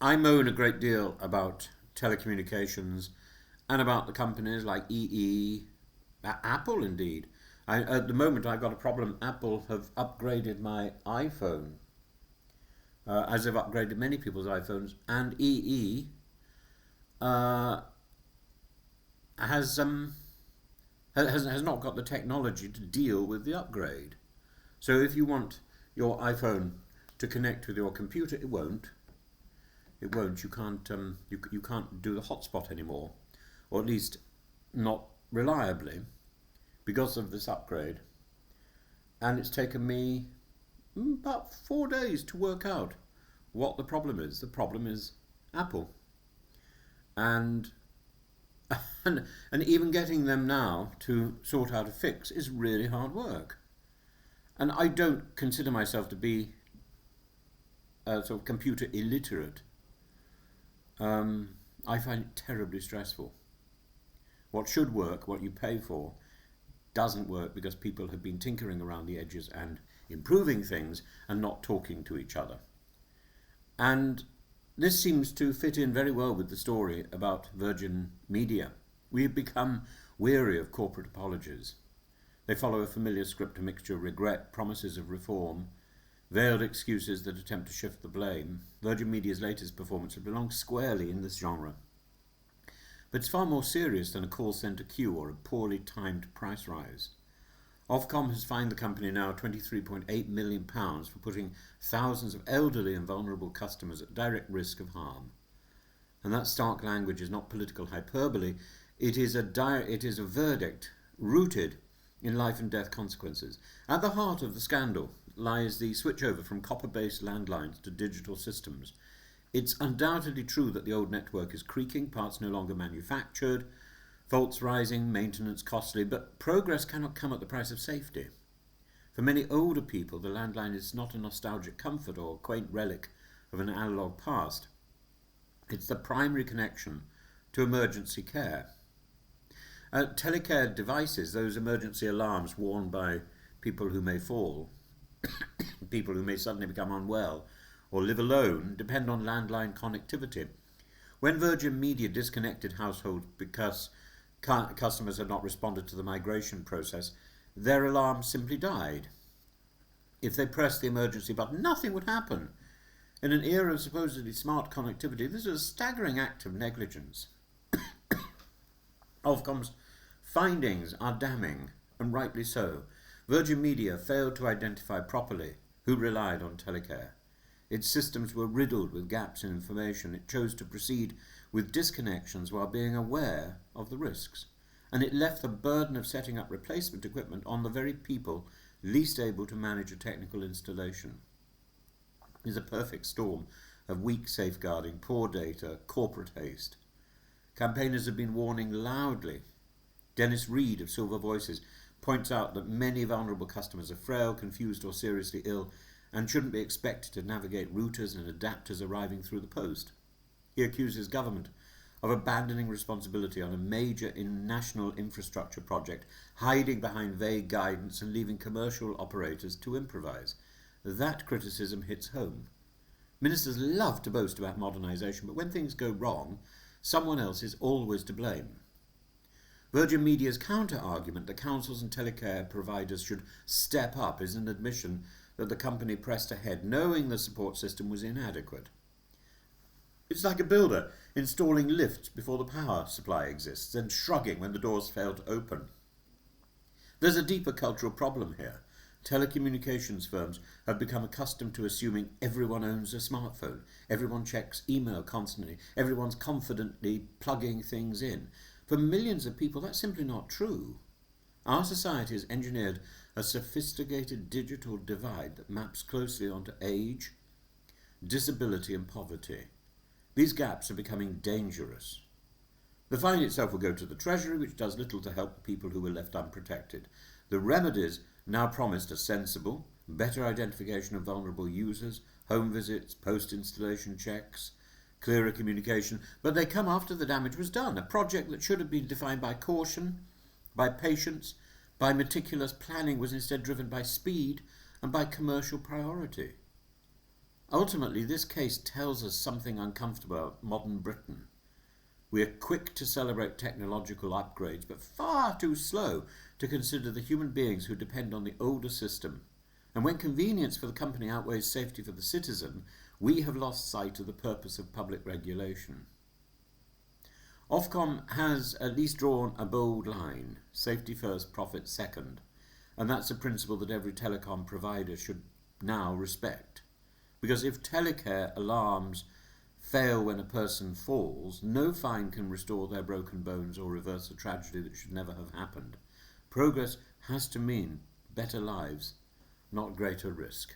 I moan a great deal about telecommunications and about the companies like Apple indeed. At the moment, I've got a problem. Apple have upgraded my iPhone, as they've upgraded many people's iPhones, and uh, has has not got the technology to deal with the upgrade. So if you want your iPhone to connect with your computer, it won't. It won't. You can't. You can't do the hotspot anymore, or at least not reliably, because of this upgrade. And it's taken me about 4 days to work out what the problem is. The problem is Apple, and and even getting them now to sort out a fix is really hard work. And I don't consider myself to be sort of computer illiterate. I find it terribly stressful. What should work, what you pay for, doesn't work because people have been tinkering around the edges and improving things and not talking to each other. And this seems to fit in very well with the story about Virgin Media. We have become weary of corporate apologies. They follow a familiar script, a mixture of regret, promises of reform, veiled excuses that attempt to shift the blame. Virgin Media's latest performance belongs squarely in this genre. But it's far more serious than a call centre queue or a poorly timed price rise. Ofcom has fined the company now £23.8 million for putting thousands of elderly and vulnerable customers at direct risk of harm. And that stark language is not political hyperbole, it is a verdict rooted in life and death consequences. At the heart of the scandal lies the switchover from copper-based landlines to digital systems. It's undoubtedly true that the old network is creaking, parts no longer manufactured, faults rising, maintenance costly, but progress cannot come at the price of safety. For many older people, the landline is not a nostalgic comfort or quaint relic of an analogue past. It's the primary connection to emergency care. Telecare devices, those emergency alarms worn by people who may fall, people who may suddenly become unwell or live alone, depend on landline connectivity. When Virgin Media disconnected households because customers had not responded to the migration process, their alarm simply died. If they pressed the emergency button, nothing would happen. In an era of supposedly smart connectivity, this is a staggering act of negligence. Ofcom's findings are damning, and rightly so. Virgin Media failed to identify properly who relied on telecare. Its systems were riddled with gaps in information. It chose to proceed with disconnections while being aware of the risks. And it left the burden of setting up replacement equipment on the very people least able to manage a technical installation. It is a perfect storm of weak safeguarding, poor data, corporate haste. Campaigners have been warning loudly. Dennis Reed of Silver Voices points out that many vulnerable customers are frail, confused or seriously ill and shouldn't be expected to navigate routers and adapters arriving through the post. He accuses government of abandoning responsibility on a major national infrastructure project, hiding behind vague guidance and leaving commercial operators to improvise. That criticism hits home. Ministers love to boast about modernisation, but when things go wrong, someone else is always to blame. Virgin Media's counter-argument that councils and telecare providers should step up is an admission that the company pressed ahead, knowing the support system was inadequate. It's like a builder installing lifts before the power supply exists and shrugging when the doors fail to open. There's a deeper cultural problem here. Telecommunications firms have become accustomed to assuming everyone owns a smartphone, everyone checks email constantly, everyone's confidently plugging things in. For millions of people, that's simply not true. Our society has engineered a sophisticated digital divide that maps closely onto age, disability and poverty. These gaps are becoming dangerous. The fine itself will go to the Treasury, which does little to help the people who were left unprotected. The remedies now promised are sensible, better identification of vulnerable users, home visits, post-installation checks, clearer communication, but they come after the damage was done. A project that should have been defined by caution, by patience, by meticulous planning was instead driven by speed and by commercial priority. Ultimately, this case tells us something uncomfortable about modern Britain. We are quick to celebrate technological upgrades, but far too slow to consider the human beings who depend on the older system. And when convenience for the company outweighs safety for the citizen, we have lost sight of the purpose of public regulation. Ofcom has at least drawn a bold line: safety first, profit second. And that's a principle that every telecom provider should now respect. Because if telecare alarms fail when a person falls, no fine can restore their broken bones or reverse a tragedy that should never have happened. Progress has to mean better lives, not greater risk.